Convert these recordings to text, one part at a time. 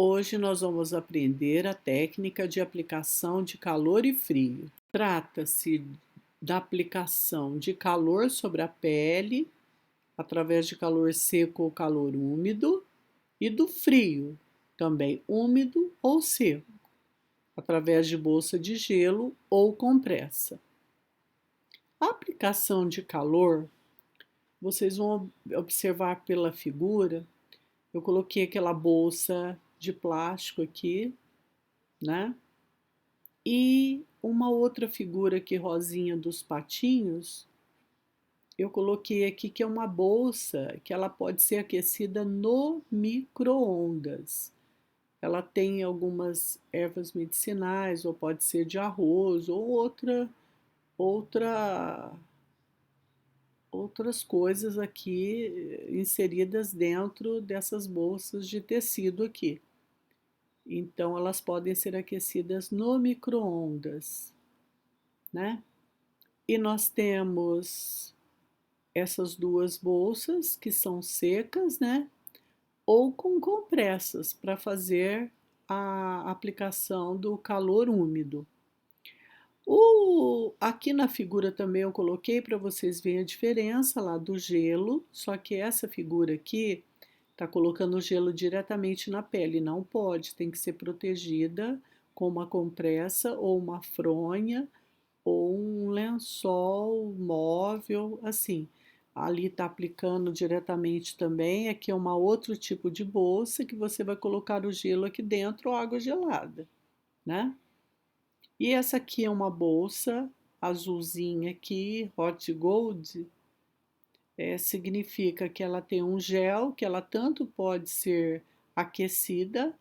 Hoje nós vamos aprender a técnica de aplicação de calor e frio. Trata-se da aplicação de calor sobre a pele, através de calor seco ou calor úmido, e do frio, também úmido ou seco, através de bolsa de gelo ou compressa. A aplicação de calor, vocês vão observar pela figura, eu coloquei aquela bolsa de plástico aqui, né? E uma outra figura aqui rosinha dos patinhos, eu coloquei aqui que é uma bolsa que ela pode ser aquecida no micro-ondas. Ela tem algumas ervas medicinais, ou pode ser de arroz, ou outra, outras coisas aqui inseridas dentro dessas bolsas de tecido aqui. Então, elas podem ser aquecidas no micro-ondas, né? E nós temos essas duas bolsas que são secas, né? Ou com compressas para fazer a aplicação do calor úmido. Aqui na figura também eu coloquei para vocês verem a diferença lá do gelo, só que essa figura aqui está colocando o gelo diretamente na pele, não pode, tem que ser protegida com uma compressa ou uma fronha ou um lençol móvel, assim. Ali está aplicando diretamente também, aqui é uma outro tipo de bolsa que você vai colocar o gelo aqui dentro ou água gelada, né? E essa aqui é uma bolsa azulzinha aqui, Hot Gold, significa que ela tem um gel, que ela tanto pode ser aquecida,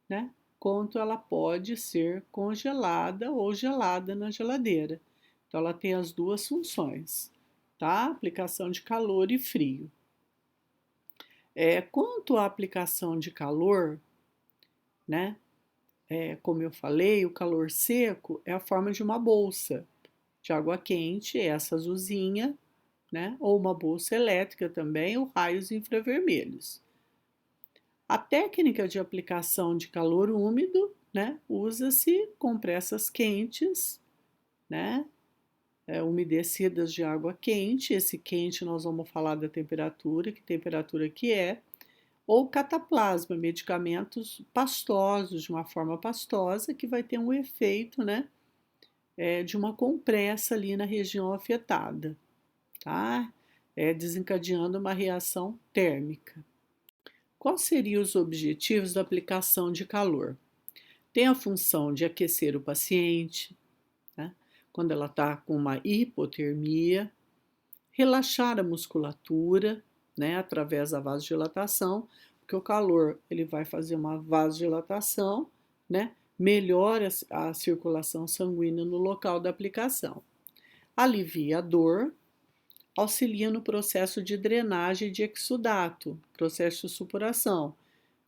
né? Quanto ela pode ser congelada ou gelada na geladeira. Então, ela tem as duas funções, tá? Aplicação de calor e frio. Quanto à aplicação de calor, né? Como eu falei, o calor seco é a forma de uma bolsa de água quente, essa azulzinha, né? Ou uma bolsa elétrica também, ou raios infravermelhos. A técnica de aplicação de calor úmido, né? Usa-se compressas quentes, né? Umedecidas de água quente. Esse quente nós vamos falar da temperatura, que temperatura que é, ou cataplasma, medicamentos pastosos, de uma forma pastosa, que vai ter um efeito, né, de uma compressa ali na região afetada, tá? Desencadeando uma reação térmica. Quais seriam os objetivos da aplicação de calor? Tem a função de aquecer o paciente, né, quando ela está com uma hipotermia, relaxar a musculatura, né, através da vasodilatação, porque o calor ele vai fazer uma vasodilatação, né, melhora a circulação sanguínea no local da aplicação. Alivia a dor, auxilia no processo de drenagem de exudato, processo de supuração.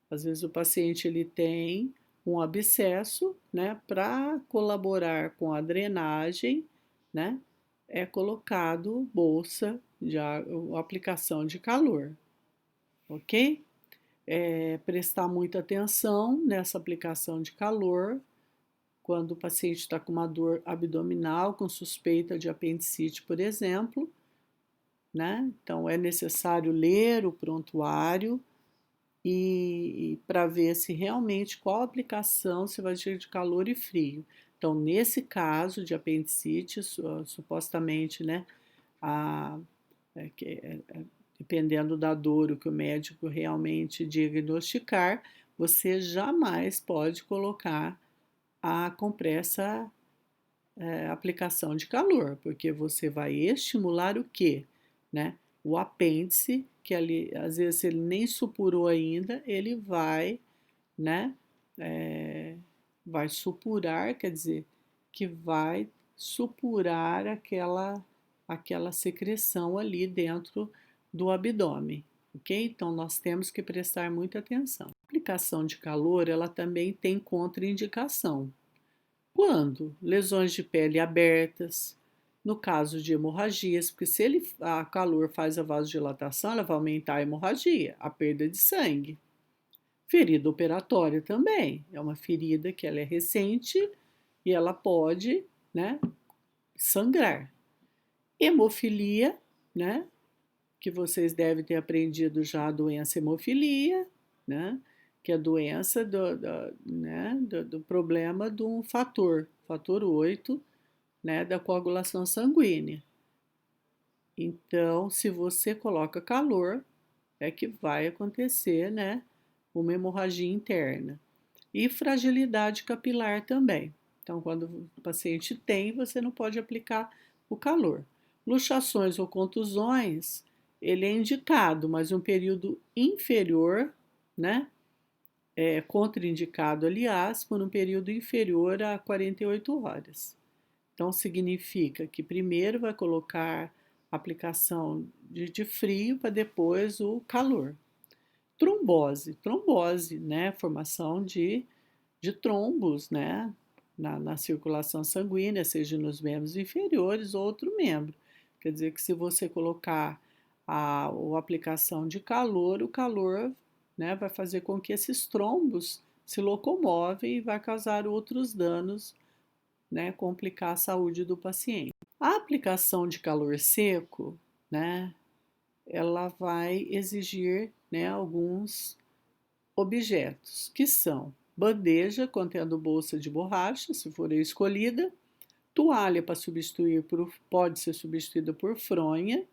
Às vezes o paciente ele tem um abscesso, né, para colaborar com a drenagem, né, é colocado bolsa de aplicação de calor, ok? Prestar muita atenção nessa aplicação de calor quando o paciente está com uma dor abdominal, com suspeita de apendicite, por exemplo, né? Então é necessário ler o prontuário e para ver se realmente qual aplicação se vai ter de calor e frio. Então, nesse caso de apendicite, supostamente, né, a, dependendo da dor, o que o médico realmente diagnosticar, você jamais pode colocar a compressa, aplicação de calor, porque você vai estimular o quê? Né? O apêndice, que ali, às vezes ele nem supurou ainda, ele vai, né? Vai supurar, quer dizer, que vai supurar aquela secreção ali dentro do abdômen, ok? Então nós temos que prestar muita atenção. A aplicação de calor, ela também tem contraindicação. Quando? Lesões de pele abertas, no caso de hemorragias, porque se a calor faz a vasodilatação, ela vai aumentar a hemorragia, a perda de sangue. Ferida operatória também, é uma ferida que ela é recente e ela pode, né, sangrar. Hemofilia, né, que vocês devem ter aprendido já a doença hemofilia, né, que é a doença do problema do fator 8, né, da coagulação sanguínea. Então, se você coloca calor, é que vai acontecer, né, uma hemorragia interna. E fragilidade capilar também. Então, quando o paciente tem, você não pode aplicar o calor. Luxações ou contusões, ele é indicado, mas um período inferior, né? É contraindicado, aliás, por um período inferior a 48 horas. Então, significa que primeiro vai colocar a aplicação de frio para depois o calor. Trombose, né? Formação de trombos, né? Na circulação sanguínea, seja nos membros inferiores ou outro membro. Quer dizer que se você colocar a aplicação de calor, o calor, né, vai fazer com que esses trombos se locomovem e vai causar outros danos, né, complicar a saúde do paciente. A aplicação de calor seco, né, ela vai exigir, né, alguns objetos, que são bandeja contendo bolsa de borracha, se for a escolhida, toalha para substituir pode ser substituída por fronha,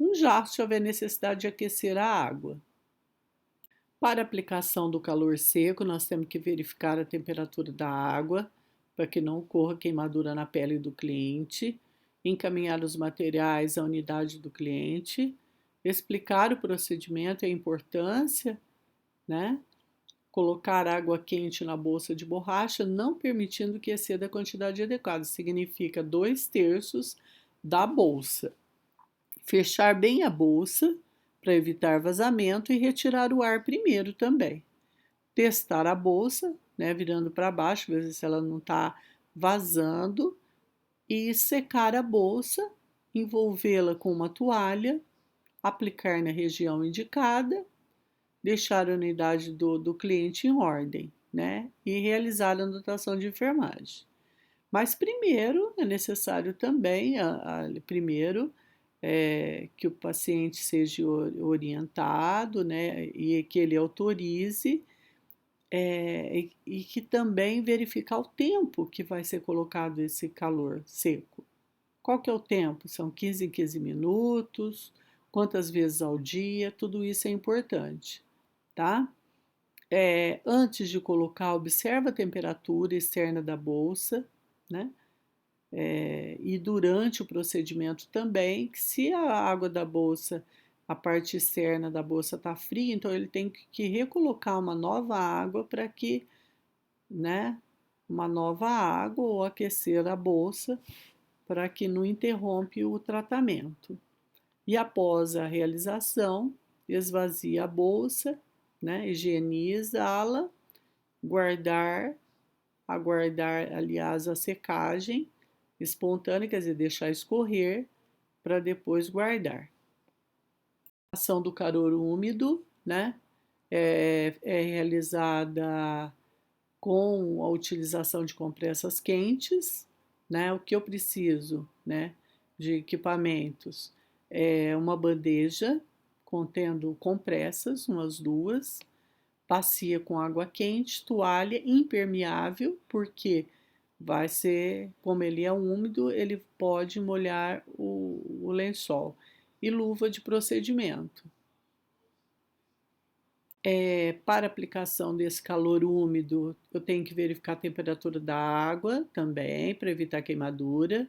um jarro se houver necessidade de aquecer a água. Para aplicação do calor seco, nós temos que verificar a temperatura da água para que não ocorra queimadura na pele do cliente, encaminhar os materiais à unidade do cliente, explicar o procedimento e a importância, né? Colocar água quente na bolsa de borracha, não permitindo que exceda a quantidade adequada, significa 2/3 da bolsa. Fechar bem a bolsa para evitar vazamento e retirar o ar primeiro também. Testar a bolsa, né, virando para baixo, ver se ela não está vazando, e secar a bolsa, envolvê-la com uma toalha, aplicar na região indicada, deixar a unidade do cliente em ordem, né? E realizar a anotação de enfermagem. Mas primeiro é necessário também, primeiro, que o paciente seja orientado, né? E que ele autorize, e que também verificar o tempo que vai ser colocado esse calor seco. Qual que é o tempo? São 15 em 15 minutos, quantas vezes ao dia, tudo isso é importante, tá? Antes de colocar, observa a temperatura externa da bolsa, né? E durante o procedimento também, que se a água da bolsa, a parte externa da bolsa está fria, então ele tem que recolocar uma nova água para que, né? Uma nova água ou aquecer a bolsa para que não interrompa o tratamento. E após a realização, esvazia a bolsa, né? Higienizá-la, aguardar, aliás, a secagem espontânea, quer dizer, deixar escorrer para depois guardar. A ação do calor úmido, né? É realizada com a utilização de compressas quentes, né? O que eu preciso, né? De equipamentos é uma bandeja contendo compressas, umas duas, bacia com água quente, toalha impermeável, porque vai ser, como ele é úmido, ele pode molhar o lençol, e luva de procedimento. Para aplicação desse calor úmido, eu tenho que verificar a temperatura da água também, para evitar queimadura,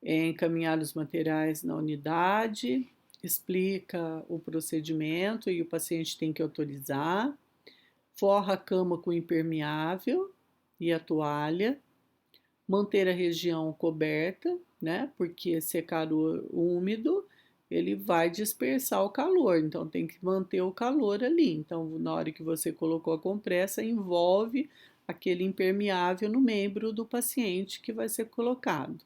encaminhar os materiais na unidade, explica o procedimento e o paciente tem que autorizar, forra a cama com impermeável e a toalha, manter a região coberta, né? Porque se é calor úmido, ele vai dispersar o calor, então tem que manter o calor ali. Então, na hora que você colocou a compressa, envolve aquele impermeável no membro do paciente que vai ser colocado.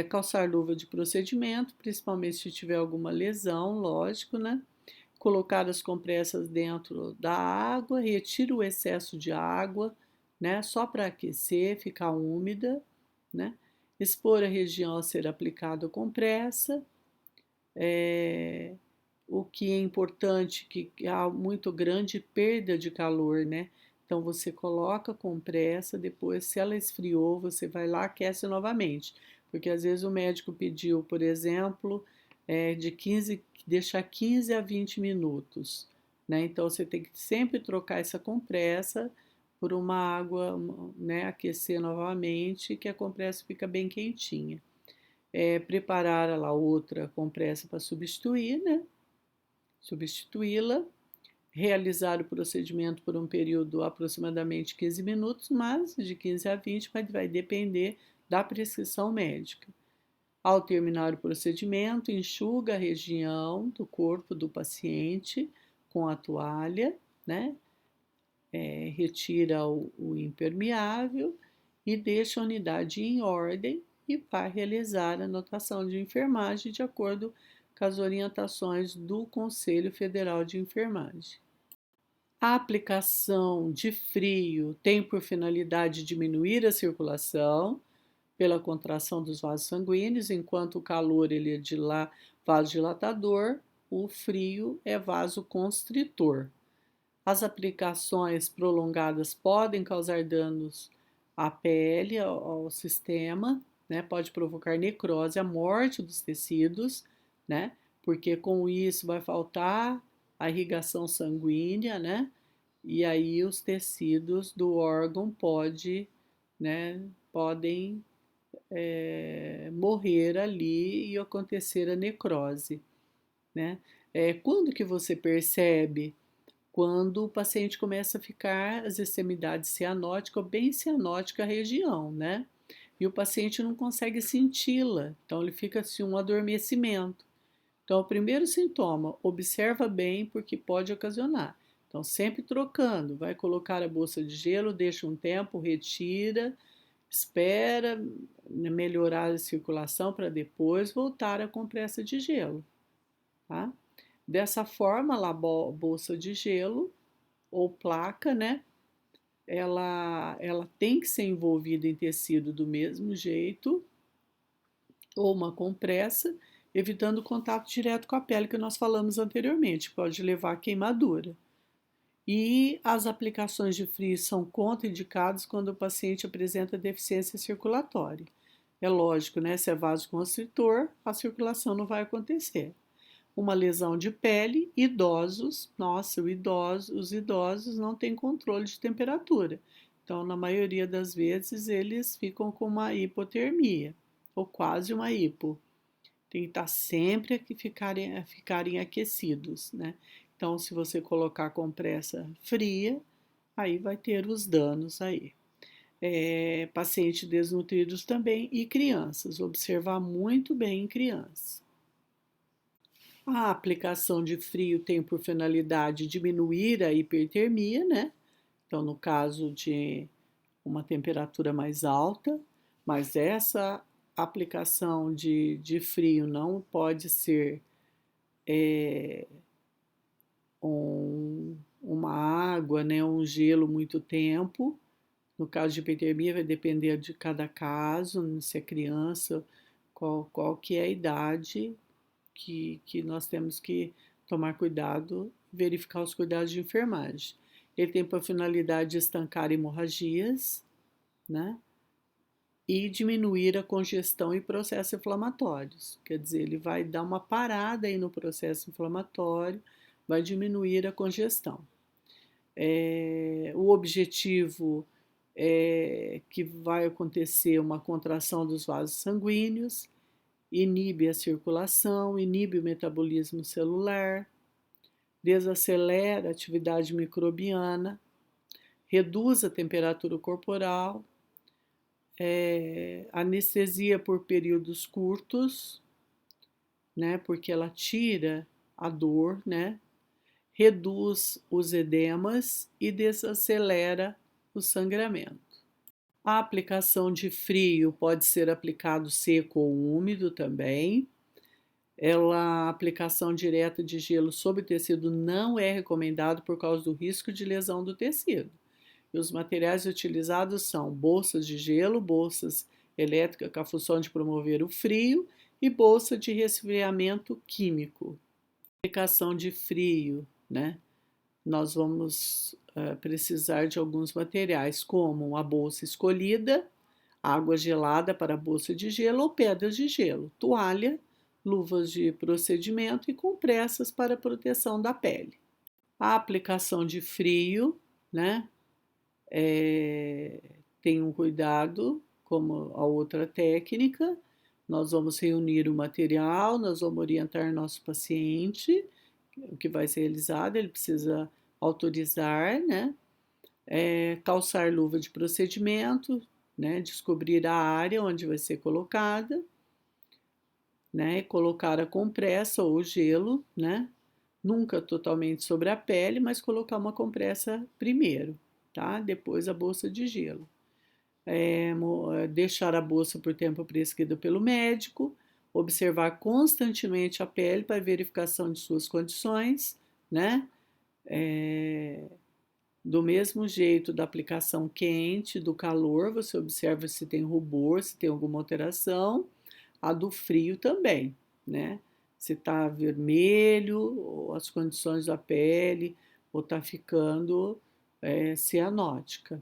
Calçar luva de procedimento, principalmente se tiver alguma lesão, lógico, né? colocar as compressas dentro da água, retira o excesso de água, né, só para aquecer, ficar úmida, né, expor a região a ser aplicada a compressa. O que é importante, que há muito grande perda de calor, né? Então você coloca a compressa, depois, se ela esfriou, você vai lá, aquece novamente. Porque às vezes o médico pediu, por exemplo, deixar 15 a 20 minutos, né? Então você tem que sempre trocar essa compressa por uma água, né? Aquecer novamente, que a compressa fica bem quentinha. Preparar a outra compressa para substituir, né? Substituí-la, realizar o procedimento por um período aproximadamente 15 minutos, mas de 15 a 20 vai depender da prescrição médica. Ao terminar o procedimento, enxuga a região do corpo do paciente com a toalha, né? Retira o impermeável e deixa a unidade em ordem e vai realizar a anotação de enfermagem de acordo com as orientações do Conselho Federal de Enfermagem. A aplicação de frio tem por finalidade diminuir a circulação pela contração dos vasos sanguíneos, enquanto o calor ele é vasodilatador, o frio é vasoconstritor. As aplicações prolongadas podem causar danos à pele, ao sistema, né? Pode provocar necrose, a morte dos tecidos, né? Porque com isso vai faltar a irrigação sanguínea, né? E aí os tecidos do órgão podem morrer ali e acontecer a necrose, né? Quando que você percebe? Quando o paciente começa a ficar as extremidades cianóticas, ou bem cianótica a região, né? E o paciente não consegue senti-la, então ele fica assim um adormecimento. Então, o primeiro sintoma, observa bem porque pode ocasionar. Então, sempre trocando, vai colocar a bolsa de gelo, deixa um tempo, retira, espera melhorar a circulação para depois voltar à compressa de gelo, tá? Dessa forma, a bolsa de gelo ou placa, né? Ela tem que ser envolvida em tecido do mesmo jeito, ou uma compressa, evitando contato direto com a pele que nós falamos anteriormente, pode levar a queimadura. E as aplicações de frio são contraindicadas quando o paciente apresenta deficiência circulatória. É lógico, né? Se é vasoconstritor, a circulação não vai acontecer. Uma lesão de pele, idosos, nossa, os idosos não têm controle de temperatura. Então, na maioria das vezes, eles ficam com uma hipotermia, ou quase uma hipo. Tem que estar sempre ficarem aquecidos, né? Então, se você colocar compressa fria, aí vai ter os danos aí. Pacientes desnutridos também e crianças, observar muito bem em crianças. A aplicação de frio tem por finalidade diminuir a hipertermia, né? Então, no caso de uma temperatura mais alta, mas essa aplicação de frio não pode ser uma água, né, um gelo muito tempo. No caso de hipertermia, vai depender de cada caso, se é criança, qual que é a idade que nós temos que tomar cuidado, verificar os cuidados de enfermagem. Ele tem por finalidade estancar hemorragias, né? E diminuir a congestão e processos inflamatórios. Quer dizer, ele vai dar uma parada aí no processo inflamatório, vai diminuir a congestão. O objetivo é que vai acontecer uma contração dos vasos sanguíneos, inibe a circulação, inibe o metabolismo celular, desacelera a atividade microbiana, reduz a temperatura corporal, anestesia por períodos curtos, né, porque ela tira a dor, né, reduz os edemas e desacelera o sangramento. A aplicação de frio pode ser aplicado seco ou úmido também. A aplicação direta de gelo sobre o tecido não é recomendado por causa do risco de lesão do tecido. E os materiais utilizados são bolsas de gelo, bolsas elétricas com a função de promover o frio e bolsa de resfriamento químico. Aplicação de frio, né? Nós vamos precisar de alguns materiais, como a bolsa escolhida, água gelada para a bolsa de gelo ou pedras de gelo, toalha, luvas de procedimento e compressas para proteção da pele. A aplicação de frio, né? Tem um cuidado, como a outra técnica. Nós vamos reunir o material, nós vamos orientar nosso paciente, o que vai ser realizado, ele precisa autorizar, né? Calçar luva de procedimento, né? Descobrir a área onde vai ser colocada, né? Colocar a compressa ou gelo, né? Nunca totalmente sobre a pele, mas colocar uma compressa primeiro, tá? Depois a bolsa de gelo. Deixar a bolsa por tempo prescrito pelo médico, observar constantemente a pele para verificação de suas condições, né? Do mesmo jeito da aplicação quente, do calor, você observa se tem rubor, se tem alguma alteração. A do frio também, né? Se está vermelho, ou as condições da pele, ou está ficando cianótica.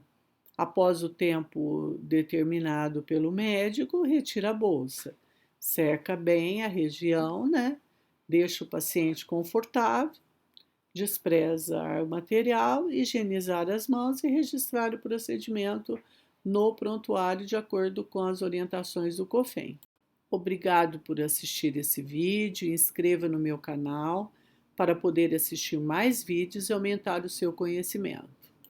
Após o tempo determinado pelo médico, retira a bolsa. Seca bem a região, né? Deixa o paciente confortável, desprezar o material, higienizar as mãos e registrar o procedimento no prontuário de acordo com as orientações do COFEM. Obrigado por assistir esse vídeo, inscreva no meu canal para poder assistir mais vídeos e aumentar o seu conhecimento.